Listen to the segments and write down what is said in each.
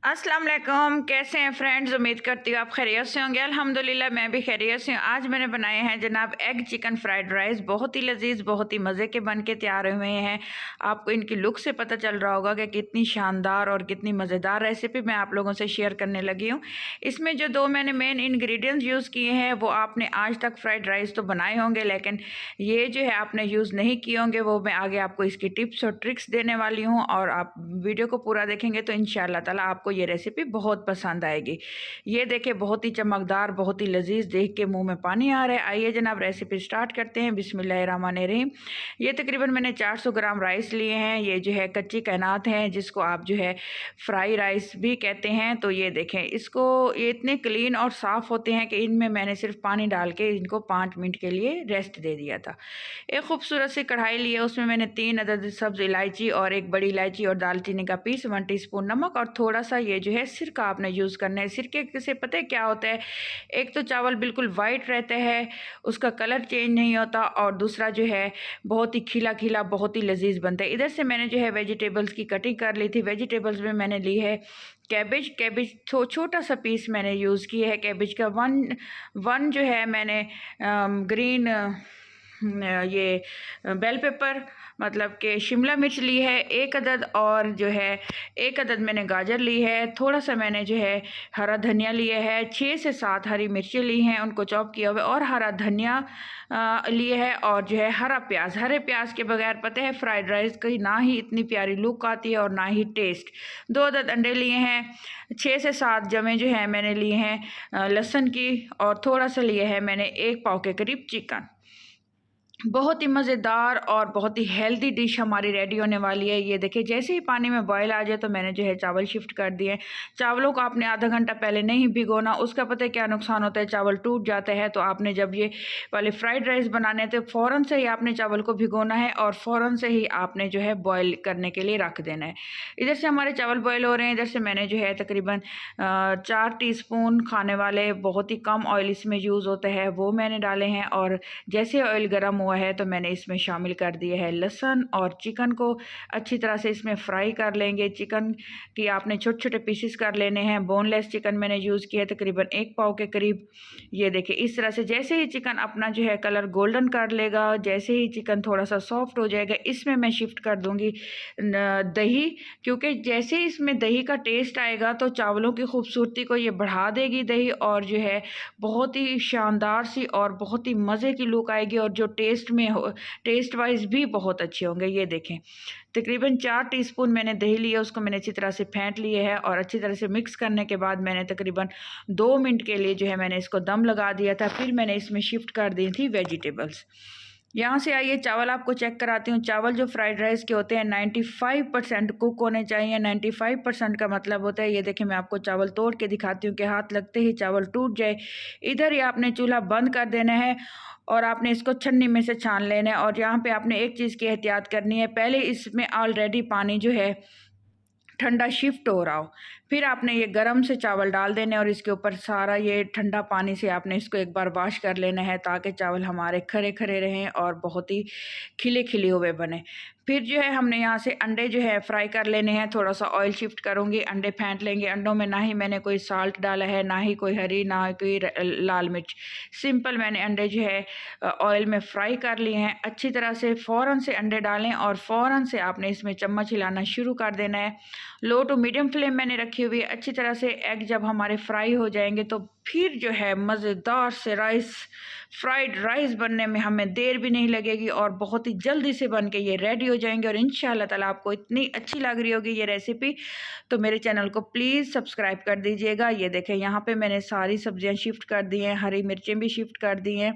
अस्सलाम वालेकुम। कैसे हैं फ्रेंड्स? उम्मीद करती हूँ आप खैरियत से होंगे। अल्हम्दुलिल्लाह मैं भी खैरियत से हूँ। आज मैंने बनाए हैं जनाब एग चिकन फ्राइड राइस। बहुत ही लजीज, बहुत ही मज़े के बन के तैयार हुए हैं। आपको इनकी लुक से पता चल रहा होगा कि कितनी शानदार और कितनी मज़ेदार रेसिपी मैं आप लोगों से शेयर करने लगी हूँ। इसमें जो दो मैंने मेन इंग्रेडिएंट्स यूज़ किए हैं वो आपने आज तक फ्राइड राइस तो बनाए होंगे, लेकिन ये जो है आपने यूज़ नहीं किए होंगे, वो मैं आगे आपको इसकी टिप्स और ट्रिक्स देने वाली हूँ। और आप वीडियो को पूरा देखेंगे तो इंशाअल्लाह ताला आपको ये रेसिपी बहुत पसंद आएगी। ये देखिए बहुत ही चमकदार, बहुत ही लजीज, देख के मुंह में पानी आ रहा है। आइए जनाब रेसिपी स्टार्ट करते हैं। बिस्मिल्लाहिर्रहमानिर्रहीम। ये तकरीबन मैंने 400 ग्राम राइस लिए हैं। ये जो है कच्ची कैनात हैं, जिसको आप जो है फ्राई राइस भी कहते हैं। तो ये देखें, इसको ये इतने क्लीन और साफ़ होते हैं कि इनमें मैंने सिर्फ पानी डाल के इनको 5 मिनट के लिए रेस्ट दे दिया था। एक खूबसूरत सी कढ़ाई ली है, उसमें मैंने 3 अदद सब्ज़ इलायची और एक बड़ी इलायची और दालचीनी का पीस, 1 टीस्पून नमक और थोड़ा सा ये जो है सिरका आपने यूज़ करना है। सिरके से पता है क्या होता है, एक तो चावल बिल्कुल वाइट रहता है, उसका कलर चेंज नहीं होता, और दूसरा जो है बहुत ही खिला खिला, बहुत ही लजीज बनता है। इधर से मैंने जो है वेजिटेबल्स की कटिंग कर ली थी। वेजिटेबल्स में मैंने ली है कैबेज छोटा सा पीस मैंने यूज़ किया है कैबेज का। वन जो है मैंने ग्रीन ये बेल पेपर मतलब कि शिमला मिर्च ली है 1 अदद, और जो है 1 अदद मैंने गाजर ली है। थोड़ा सा मैंने जो है हरा धनिया लिया है, 6 से 7 हरी मिर्चें ली हैं, उनको चॉप किया हुआ, और हरा धनिया लिए है, और जो है हरा प्याज। हरे प्याज के बगैर पता है फ्राइड राइस की ना ही इतनी प्यारी लुक आती है और ना ही टेस्ट। 2 अदद अंडे लिए हैं, 6 से 7 जमे जो है मैंने लिए हैं लहसुन की, और थोड़ा सा लिए है मैंने 1 पाव के करीब चिकन। बहुत ही मज़ेदार और बहुत ही हेल्दी डिश हमारी रेडी होने वाली है। ये देखिए जैसे ही पानी में बॉयल आ जाए तो मैंने जो है चावल शिफ्ट कर दिए। चावलों को आपने आधा घंटा पहले नहीं भिगोना, उसका पता है क्या नुकसान होता है, चावल टूट जाता है। तो आपने जब ये वाले फ्राइड राइस बनाने तो फ़ौरन से ही आपने चावल को भिगोना है और फ़ौरन से ही आपने जो है बॉयल करने के लिए रख देना है। इधर से हमारे चावल बॉयल हो रहे हैं। इधर से मैंने जो है तकरीबन 4 टीस्पून खाने वाले, बहुत ही कम ऑयल इसमें यूज़ होता है, वो मैंने डाले हैं। और जैसे ऑयल गर्म हुआ है तो मैंने इसमें शामिल कर दिया है लहसुन, और चिकन को अच्छी तरह से इसमें फ्राई कर लेंगे। चिकन की आपने छोटे छोटे पीसेस कर लेने हैं। बोनलेस चिकन मैंने यूज़ किया है तकरीबन 1 पाव के करीब। ये देखिए इस तरह से जैसे ही चिकन अपना जो है कलर गोल्डन कर लेगा, जैसे ही चिकन थोड़ा सा सॉफ्ट हो जाएगा, इसमें मैं शिफ्ट कर दूंगी दही, क्योंकि जैसे ही इसमें दही का टेस्ट आएगा तो चावलों की खूबसूरती को ये बढ़ा देगी दही, और जो है बहुत ही शानदार सी और बहुत ही मज़े की लुक आएगी, और जो टेस्ट वाइज भी बहुत अच्छे होंगे। ये देखें तकरीबन 4 टीस्पून मैंने दही लिया, उसको मैंने अच्छी तरह से फेंट लिए है, और अच्छी तरह से मिक्स करने के बाद मैंने तकरीबन 2 मिनट के लिए जो है मैंने इसको दम लगा दिया था। फिर मैंने इसमें शिफ्ट कर दी थी वेजिटेबल्स। यहाँ से आइए चावल आपको चेक कराती हूँ। चावल जो फ्राइड राइस के होते हैं 95% कुक होने चाहिए। 95% का मतलब होता है, ये देखिए मैं आपको चावल तोड़ के दिखाती हूँ कि हाथ लगते ही चावल टूट जाए। इधर ही आपने चूल्हा बंद कर देना है और आपने इसको छन्नी में से छान लेना है। और यहाँ पे आपने एक चीज़ की एहतियात करनी है, पहले इसमें ऑलरेडी पानी जो है ठंडा शिफ्ट हो रहा हो, फिर आपने ये गर्म से चावल डाल देने और इसके ऊपर सारा ये ठंडा पानी से आपने इसको एक बार वॉश कर लेना है, ताकि चावल हमारे खरे खरे रहें और बहुत ही खिले खिले हुए बने। फिर जो है हमने यहाँ से अंडे जो है फ्राई कर लेने हैं। थोड़ा सा ऑयल शिफ्ट करूँगी, अंडे फेंट लेंगे। अंडों में ना ही मैंने कोई साल्ट डाला है, ना ही कोई हरी, ना ही कोई लाल मिर्च, सिंपल मैंने अंडे जो है ऑयल में फ्राई कर लिए हैं अच्छी तरह से। फ़ौरन से अंडे डालें और फ़ौरन से आपने इसमें चम्मच हिलाना शुरू कर देना है। लो टू मीडियम फ्लेम मैंने रखी हुई है। अच्छी तरह से एग जब हमारे फ्राई हो जाएंगे तो फिर जो है मज़ेदार से फ्राइड राइस बनने में हमें देर भी नहीं लगेगी, और बहुत ही जल्दी से बन के ये रेडी हो जाएंगे। और इंशाल्लाह ताला आपको इतनी अच्छी लग रही होगी ये रेसिपी, तो मेरे चैनल को प्लीज़ सब्सक्राइब कर दीजिएगा। ये देखें यहाँ पे मैंने सारी सब्जियाँ शिफ्ट कर दी हैं, हरी मिर्चें भी शिफ्ट कर दी हैं,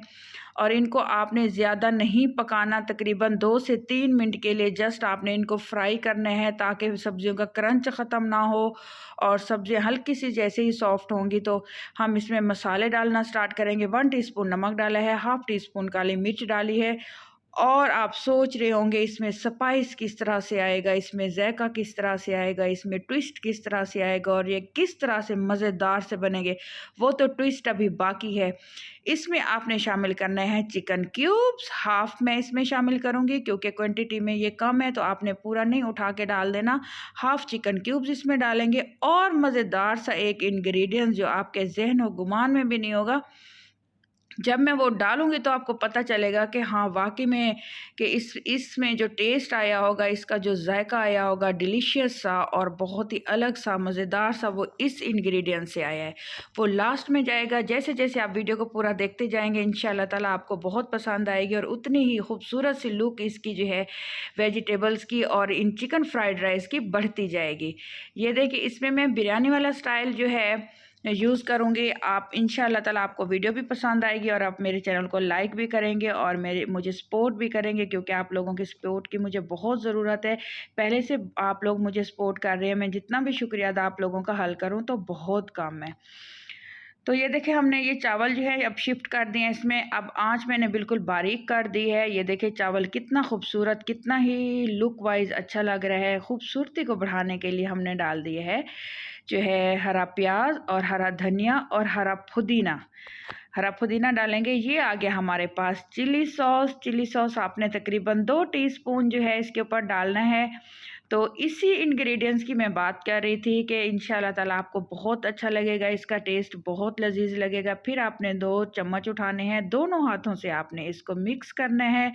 और इनको आपने ज़्यादा नहीं पकाना, तकरीबन 2 से 3 मिनट के लिए जस्ट आपने इनको फ्राई करना है, ताकि सब्जियों का क्रंच ख़त्म ना हो। और सब्जियां हल्की सी जैसे ही सॉफ्ट होंगी तो हम इसमें मसाले डालना स्टार्ट करेंगे। 1 टीस्पून नमक डाला है, हाफ़ टी स्पून काली मिर्च डाली है, और आप सोच रहे होंगे इसमें स्पाइस किस तरह से आएगा, इसमें ज़ायका किस तरह से आएगा, इसमें ट्विस्ट किस तरह से आएगा और ये किस तरह से मज़ेदार से बनेंगे, वो तो ट्विस्ट अभी बाकी है। इसमें आपने शामिल करना है चिकन क्यूब्स, हाफ़ मैं इसमें शामिल करूँगी क्योंकि क्वांटिटी में ये कम है, तो आपने पूरा नहीं उठा के डाल देना। हाफ़ चिकन क्यूब्स इसमें डालेंगे और मज़ेदार सा एक इंग्रेडिएंट जो आपके ज़हन व गुमान में भी नहीं होगा, जब मैं वो डालूँगी तो आपको पता चलेगा कि हाँ, वाक़ई में कि इसमें जो टेस्ट आया होगा, इसका जो ज़ायका आया होगा डिलीशियस सा और बहुत ही अलग सा मज़ेदार सा, वो इस इंग्रेडिएंट से आया है। वो लास्ट में जाएगा। जैसे-जैसे आप वीडियो को पूरा देखते जाएँगे इंशाअल्लाह ताला आपको बहुत पसंद आएगी और उतनी ही खूबसूरत सी लुक इसकी जो है वेजिटेबल्स की और इन चिकन फ्राइड राइस की बढ़ती जाएगी। ये देखिए, इसमें मैं बिरयानी वाला स्टाइल जो है यूज़ करूँगी। आप इंशाअल्लाह ताला आपको वीडियो भी पसंद आएगी और आप मेरे चैनल को लाइक भी करेंगे और मुझे सपोर्ट भी करेंगे, क्योंकि आप लोगों की सपोर्ट की मुझे बहुत ज़रूरत है। पहले से आप लोग मुझे सपोर्ट कर रहे हैं, मैं जितना भी शुक्रिया अदा आप लोगों का हल करूँ तो बहुत कम है। तो ये देखिए, हमने ये चावल जो है अब शिफ्ट कर दिए हैं इसमें। अब आँच मैंने बिल्कुल बारीक कर दी है। ये देखिए चावल कितना खूबसूरत, कितना ही लुक वाइज़ अच्छा लग रहा है। खूबसूरती को बढ़ाने के लिए हमने डाल दिए है जो है हरा प्याज और हरा धनिया और हरा पुदीना। हरा पुदीना डालेंगे। ये आ गया हमारे पास चिली सॉस। चिली सॉस आपने तकरीबन 2 टीस्पून जो है इसके ऊपर डालना है। तो इसी इंग्रेडिएंट्स की मैं बात कर रही थी कि इंशाल्लाह ताला आपको बहुत अच्छा लगेगा, इसका टेस्ट बहुत लजीज लगेगा। फिर आपने 2 चम्मच उठाने हैं, दोनों हाथों से आपने इसको मिक्स करना है।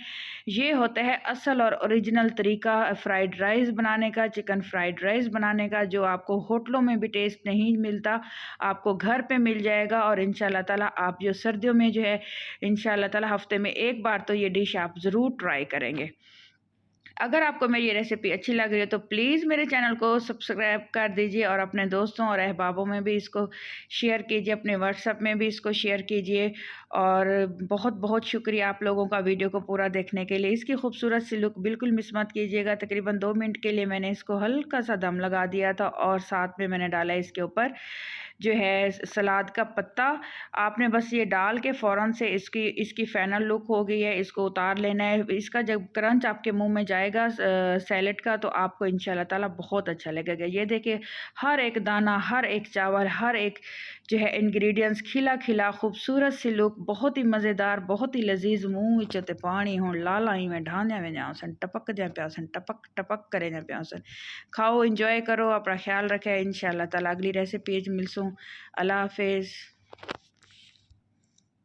ये होता है असल और ओरिजिनल तरीका फ्राइड राइस बनाने का, चिकन फ्राइड राइस बनाने का, जो आपको होटलों में भी टेस्ट नहीं मिलता, आपको घर पे मिल जाएगा। और इंशाल्लाह ताला आप जो सर्दियों में जो है इंशाल्लाह ताला हफ्ते में एक बार तो ये डिश आप ज़रूर ट्राई करेंगे। अगर आपको मेरी ये रेसिपी अच्छी लग रही है तो प्लीज़ मेरे चैनल को सब्सक्राइब कर दीजिए और अपने दोस्तों और अहबाबों में भी इसको शेयर कीजिए, अपने व्हाट्सएप में भी इसको शेयर कीजिए। और बहुत बहुत शुक्रिया आप लोगों का वीडियो को पूरा देखने के लिए। इसकी खूबसूरत सी लुक बिल्कुल मिस मत कीजिएगा। तकरीबन 2 मिनट के लिए मैंने इसको हल्का सा दम लगा दिया था और साथ में मैंने डाला इसके ऊपर जो है सलाद का पत्ता। आपने बस ये डाल के फ़ौरन से इसकी फ़ाइनल लुक हो गई है, इसको उतार लेना है। इसका जब क्रंच आपके मुंह में जाएगा सैलेड का, तो आपको इंशाल्लाह ताला बहुत अच्छा लगेगा। ये देखिए, हर एक दाना, हर एक चावल, हर एक जो है इंग्रेडिएंट्स खिला खिला खूबसूरत सी लुक, बहुत ही मज़ेदार, बहुत ही लजीज। मूँह विचों ते पानी हुण लाला ही में ढांदियां में जाओ सन, टपक जाए प्या सन, टपक टपक करे जाए प्या सन। खाओ, इंजॉय करो, अपना ख्याल रखें। इंशाल्लाह ताला अगली रेसिपी मिलसूँ। अल्लाह हाफिज़।